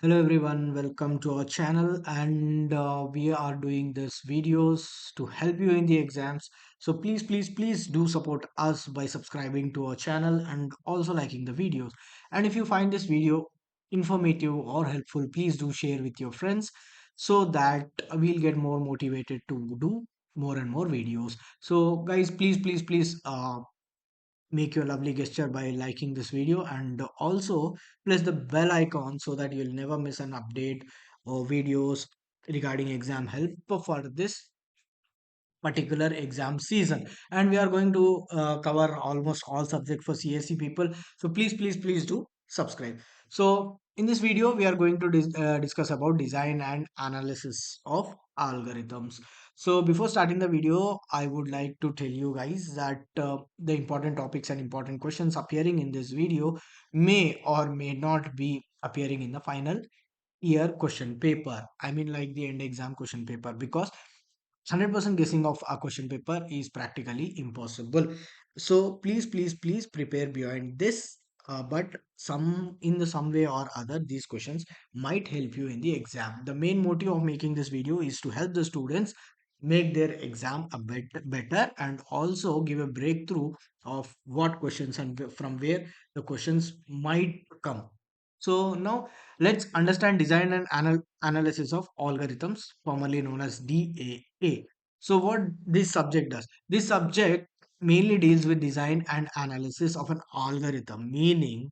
Hello everyone, welcome to our channel and we are doing this videos to help you in the exams. So please do support us by subscribing to our channel and also liking the videos. And if you find this video informative or helpful, please do share with your friends so that we'll get more motivated to do more and more videos. So guys, please make your lovely gesture by liking this video and also press the bell icon so that you'll never miss an update or videos regarding exam help for this particular exam season. And we are going to cover almost all subject for CSC people, so please do subscribe. So in this video we are going to discuss about design and analysis of algorithms. So before starting the video, I would like to tell you guys that the important topics and important questions appearing in this video may or may not be appearing in the final year question paper. I mean, like the end exam question paper, because 100% guessing of a question paper is practically impossible. So please prepare beyond this. But some way or other, these questions might help you in the exam. The main motive of making this video is to help the students make their exam a bit better and also give a breakthrough of what questions and from where the questions might come. So now let's understand design and analysis of algorithms, formerly known as DAA. So what this subject does? This subject mainly deals with design and analysis of an algorithm, meaning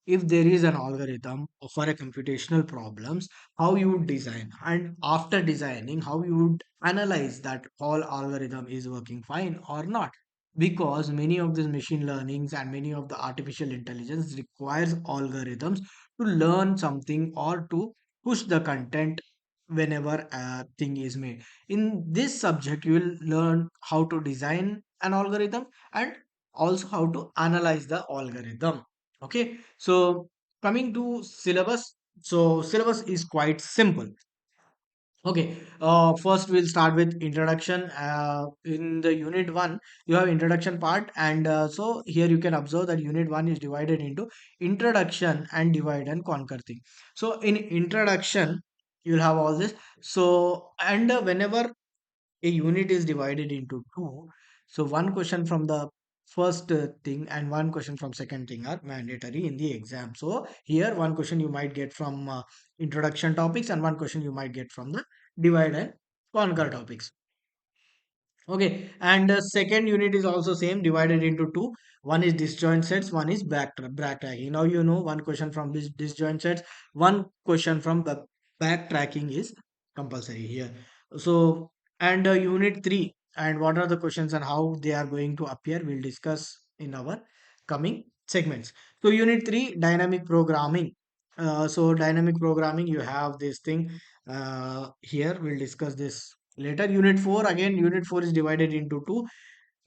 if there is an algorithm for a computational problems, how you would design, and after designing how you would analyze that all algorithm is working fine or not, because many of these machine learnings and many of the artificial intelligence requires algorithms to learn something or to push the content whenever a thing is made. In this subject you will learn how to design an algorithm and also how to analyze the algorithm. Okay, so coming to syllabus, so syllabus is quite simple. Okay, first we'll start with introduction. In the unit one, you have introduction part, and so here you can observe that unit one is divided into introduction and divide and conquer thing. So in introduction, you'll have all this. So and whenever a unit is divided into two, so one question from the first thing and one question from second thing are mandatory in the exam. So here one question you might get from introduction topics and one question you might get from the divide and conquer topics. Okay, and the second unit is also same, divided into two. One is disjoint sets, one is backtracking. Now you know one question from this disjoint sets, one question from the backtracking is compulsory here. So and unit three, and what are the questions and how they are going to appear, we'll discuss in our coming segments. So unit three, dynamic programming. So dynamic programming, you have this thing here. We'll discuss this later. Unit 4, again unit 4 is divided into two,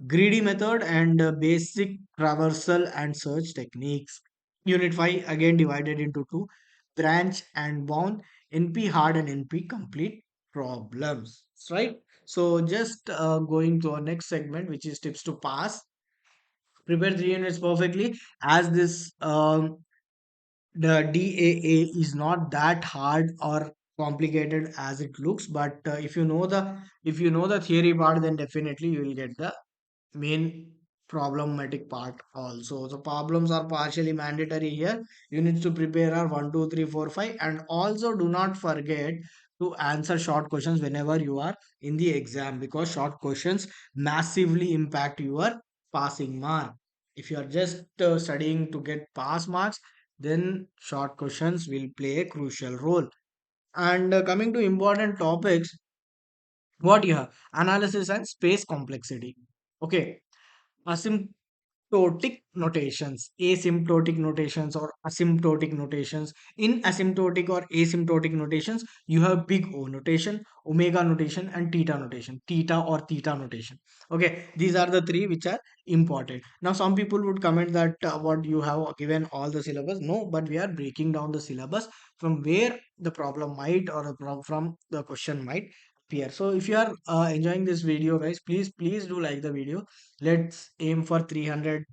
greedy method and basic traversal and search techniques. Unit 5 again divided into two, branch and bound, NP hard and NP complete problems, right? So just going to our next segment, which is tips to pass. Prepare 3 units perfectly, as this the DAA is not that hard or complicated as it looks. But if you know the theory part, then definitely you will get the main problematic part also. The problems are partially mandatory here. You need to prepare are 1 2 3 4 5, and also do not forget to answer short questions whenever you are in the exam, because short questions massively impact your passing mark. If you are just studying to get pass marks, then short questions will play a crucial role. And coming to important topics, what you have, analysis and space complexity. Okay, asymptotic notations, asymptotic notations, or asymptotic notations. In asymptotic or asymptotic notations, you have big O notation, omega notation, and theta notation, theta or theta notation. Okay, these are the three which are important. Now some people would comment that what you have given all the syllabus. No, but we are breaking down the syllabus from where the problem might, or from the question might appear. So if you are enjoying this video, guys, please do like the video. Let's aim for 300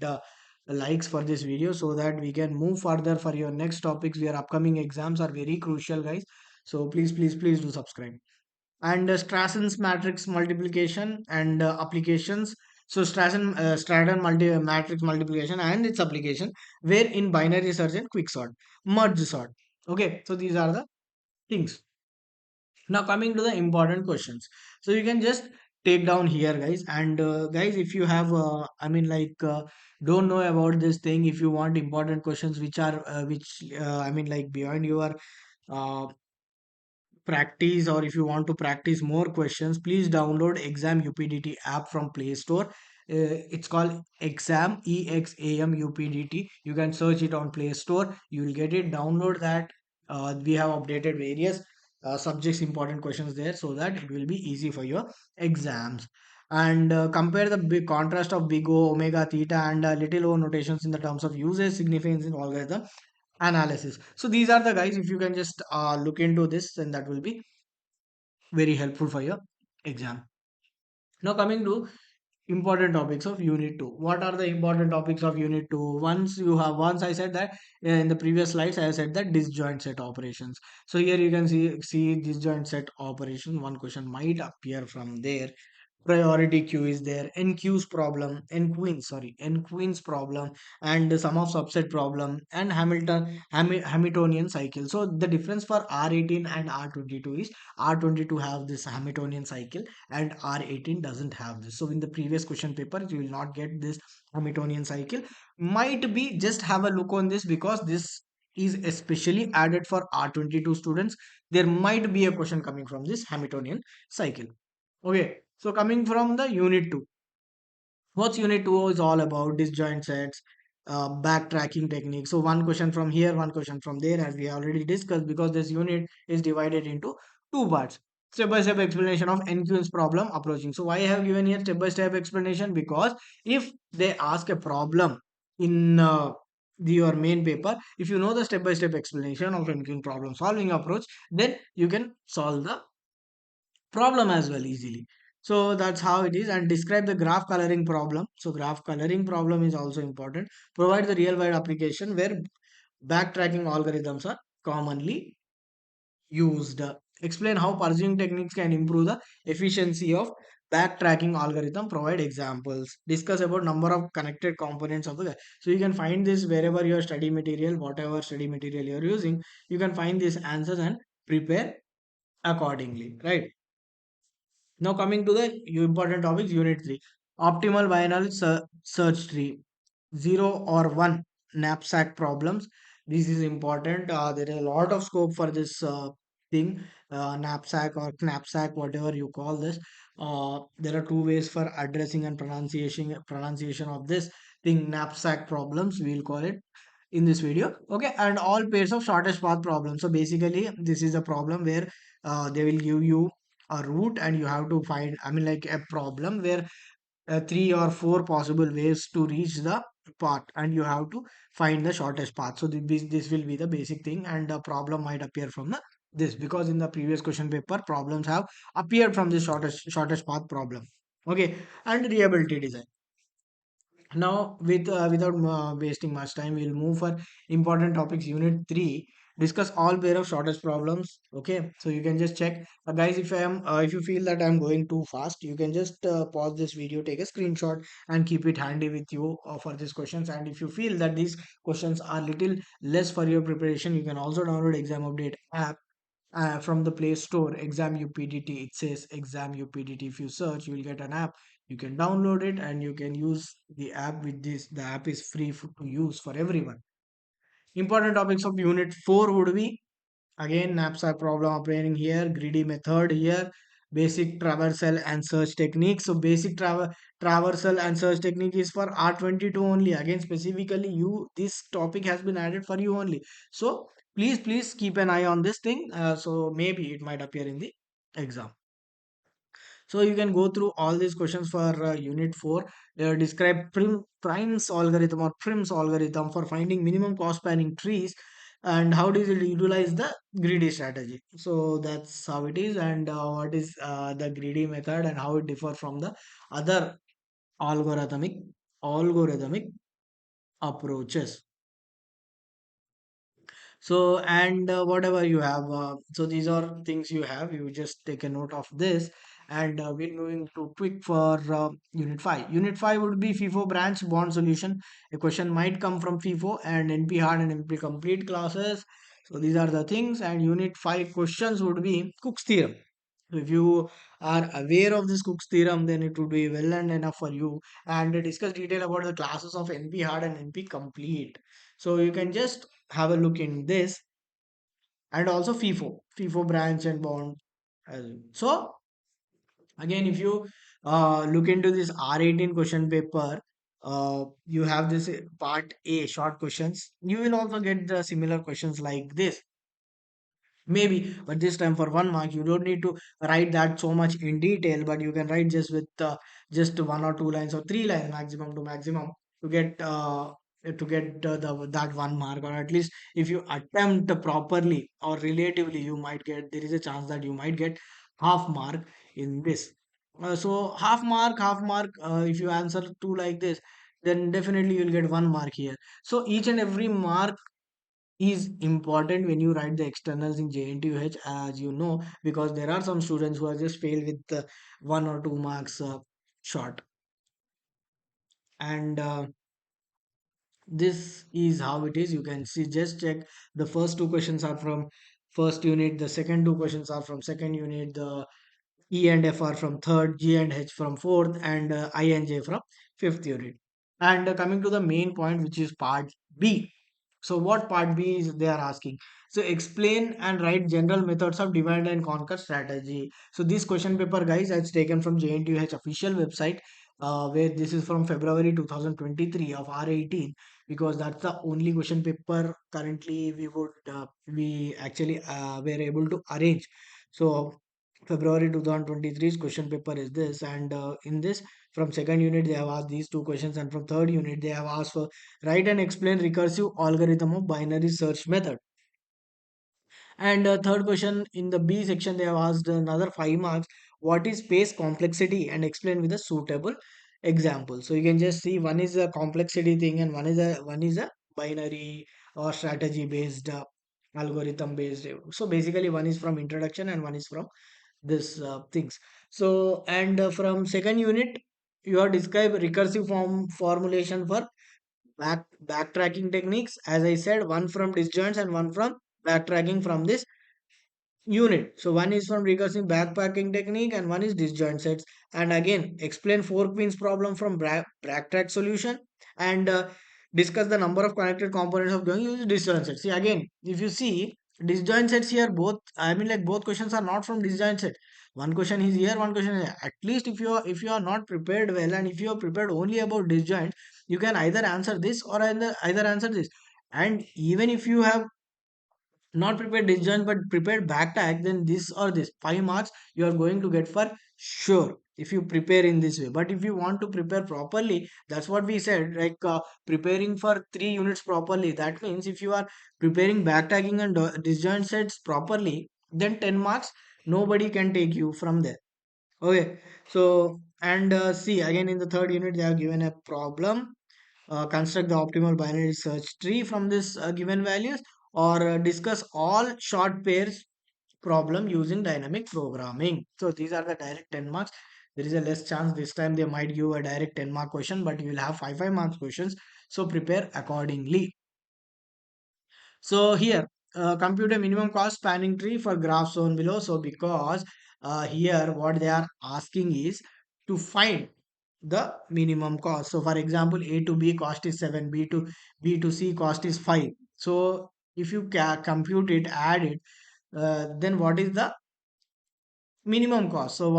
likes for this video so that we can move further for your next topics. Your upcoming exams are very crucial, guys. So please do subscribe. And Strassen's matrix multiplication and applications. So Strassen matrix multiplication and its application, where in binary search and quicksort, merge sort. Okay, so these are the things. Now coming to the important questions. So you can just take down here, guys. And guys, if you have, don't know about this thing, if you want important questions which are, beyond your uh, practice, or if you want to practice more questions, please download exam updt app from play store. It's called exam updt. You can search it on play store, you will get it. Download that. We have updated various subjects important questions there, so that it will be easy for your exams. And compare the big contrast of big O, omega, theta, and little o notations in the terms of usage, significance in algorithm analysis. So these are the, guys, if you can just look into this, then that will be very helpful for your exam. Now coming to important topics of unit 2. What are the important topics of unit 2? Once I said that, in the previous slides I said that disjoint set operations. So here you can see disjoint set operation. One question might appear from there. Priority queue is there, n queen's problem, and the sum of subset problem, and Hamiltonian cycle. So the difference for R18 and R22 is R22 have this Hamiltonian cycle and R18 doesn't have this. So in the previous question paper you will not get this Hamiltonian cycle. Might be, just have a look on this, because this is especially added for R22 students. There might be a question coming from this Hamiltonian cycle. Okay, so coming from the unit 2, what's unit 2 is all about? Disjoint sets, backtracking technique. So one question from here, one question from there, as we already discussed, because this unit is divided into two parts. Step by step explanation of NQ's problem approaching. So why I have given here step by step explanation? Because if they ask a problem in your main paper, if you know the step by step explanation of NQ problem solving approach, then you can solve the problem as well easily. So that's how it is. And describe the graph coloring problem. So graph coloring problem is also important. Provide the real world application where backtracking algorithms are commonly used. Explain how pursuing techniques can improve the efficiency of backtracking algorithm. Provide examples. Discuss about number of connected components of the. So you can find this wherever your study material, whatever study material you're using, you can find these answers and prepare accordingly, right? Now coming to the important topics, unit 3. Optimal binary search tree. 0 or 1 knapsack problems. This is important. There is a lot of scope for this thing, knapsack or knapsack, whatever you call this. There are two ways for addressing and pronunciation of this thing, knapsack problems, we'll call it in this video. Okay, and all pairs of shortest path problem. So basically this is a problem where they will give you a route and you have to find, like a problem where three or four possible ways to reach the path, and you have to find the shortest path. So this will be the basic thing, and the problem might appear from the this, because in the previous question paper problems have appeared from the shortest path problem. Okay, and reliability design. Now, without wasting much time, we'll move for important topics. Unit 3, discuss all pair of shortest problems. Okay, so you can just check, guys. If you feel that I'm going too fast, you can just pause this video, take a screenshot, and keep it handy with you for these questions. And if you feel that these questions are little less for your preparation, you can also download Exam Update app from the Play Store. Exam UPDT, it says Exam UPDT. If you search, you will get an app. You can download it and you can use the app. With this, the app is free to use for everyone. Important topics of unit 4 would be, again, knapsack problem appearing here, greedy method here, basic traversal and search technique. So basic traversal and search technique is for R22 only. Again, specifically you, this topic has been added for you only. So please keep an eye on this thing. So maybe it might appear in the exam. So you can go through all these questions for unit 4. Describe primes algorithm or prims algorithm for finding minimum cost spanning trees, and how does it utilize the greedy strategy. So that's how it is, and what is the greedy method and how it differ from the other algorithmic algorithmic approaches. So, and whatever you have, so these are things you have, you just take a note of this. And we're moving to quick for unit 5. Unit 5 would be FIFO branch bond solution. A question might come from FIFO and NP hard and NP complete classes. So these are the things. And unit 5 questions would be Cook's theorem. So if you are aware of this Cook's theorem, then it would be well and enough for you. And discuss detail about the classes of NP hard and NP complete. So you can just have a look in this. And also FIFO branch and bond. So again, if you look into this R18 question paper, you have this part A short questions. You will also get the similar questions like this. Maybe, but this time for 1 mark, you don't need to write that so much in detail, but you can write just with just 1 or 2 lines or 3 lines maximum to maximum to get the that 1 mark, or at least if you attempt properly or relatively, you might get, there is a chance that you might get half mark in this. So half mark, if you answer two like this, then definitely you'll get 1 mark here. So each and every mark is important when you write the externals in JNTUH, as you know, because there are some students who are just failed with 1 or 2 marks short. And this is how it is. You can see, just check, the first two questions are from first unit, the second two questions are from second unit, the E and F are from third, G and H from fourth, and I and J from fifth unit. And coming to the main point, which is part B. So what part B is they are asking? So explain and write general methods of divide and conquer strategy. So this question paper, guys, it's taken from JNTUH official website, where this is from February 2023 of R18, because that's the only question paper currently we actually were able to arrange. So February 2023's question paper is this, and in this, from second unit they have asked these two questions, and from third unit they have asked for write and explain recursive algorithm of binary search method. And third question in the B section, they have asked another 5 marks. What is space complexity, and explain with a suitable example. So you can just see, one is a complexity thing, and one is a binary or strategy based algorithm based. So basically, one is from introduction and one is from this things. So and from second unit, you have described recursive formulation for backtracking techniques. As I said, one from disjoints and one from backtracking from this unit. So one is from recursive backpacking technique and one is disjoint sets. And again, explain four queens problem from backtrack solution, and discuss the number of connected components of going use disjoint sets. See again, if you see disjoint sets here, both, I mean, like, both questions are not from disjoint set. One question is here, one question is here. At least if you are not prepared well, and if you are prepared only about disjoint, you can either answer this or either answer this. And even if you have not prepared disjoint but prepared back tag, then this or this 5 marks you are going to get for sure if you prepare in this way. But if you want to prepare properly, that's what we said, like preparing for 3 units properly, that means if you are preparing back tagging and disjoint sets properly, then 10 marks nobody can take you from there. Okay, so and see again, in the third unit they have given a problem. Construct the optimal binary search tree from this given values, or discuss all short pairs problem using dynamic programming. So these are the direct 10 marks. There is a less chance this time they might give a direct 10-mark question, but you will have 5 marks questions. So prepare accordingly. So here, compute a minimum cost spanning tree for graph shown below. So because here what they are asking is to find the minimum cost. So for example, A to B cost is 7, B to C cost is 5. So if you compute it, add it, then what is the minimum cost? So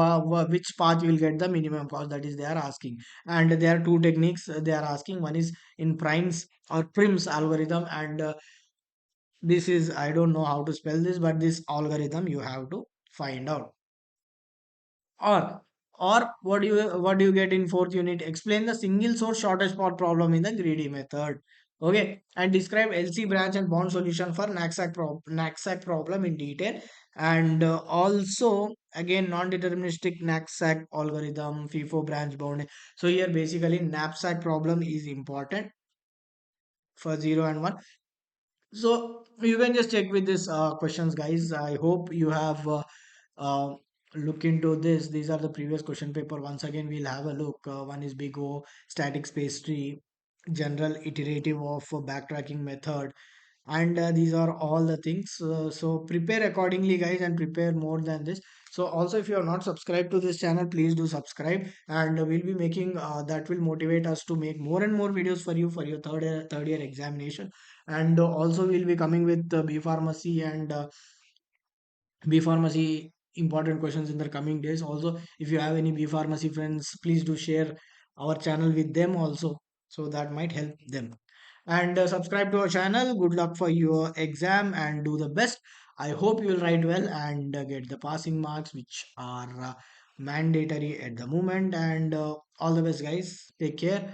which path you will get the minimum cost, that is they are asking. And there are two techniques they are asking. One is in primes or prims algorithm, and this is, I don't know how to spell this, but this algorithm you have to find out. Or what do you get in fourth unit? Explain the single source shortest path problem in the greedy method. Okay, and describe LC branch and bond solution for knapsack problem in detail. And also again, non-deterministic knapsack algorithm, FIFO branch bound. So here basically knapsack problem is important. for 0 and 1. So you can just check with this questions, guys. I hope you have uh, look into this. These are the previous question paper. Once again, we'll have a look. One is big O, static space tree, general iterative of backtracking method, and these are all the things. So prepare accordingly, guys, and prepare more than this. So also, if you are not subscribed to this channel, please do subscribe, and we'll be making that will motivate us to make more and more videos for you for your third year examination. And also we'll be coming with B pharmacy and B pharmacy important questions in the coming days. Also, if you have any B pharmacy friends, please do share our channel with them also, so that might help them. And subscribe to our channel. Good luck for your exam and do the best. I hope you will write well and get the passing marks, which are mandatory at the moment. And all the best, guys. Take care.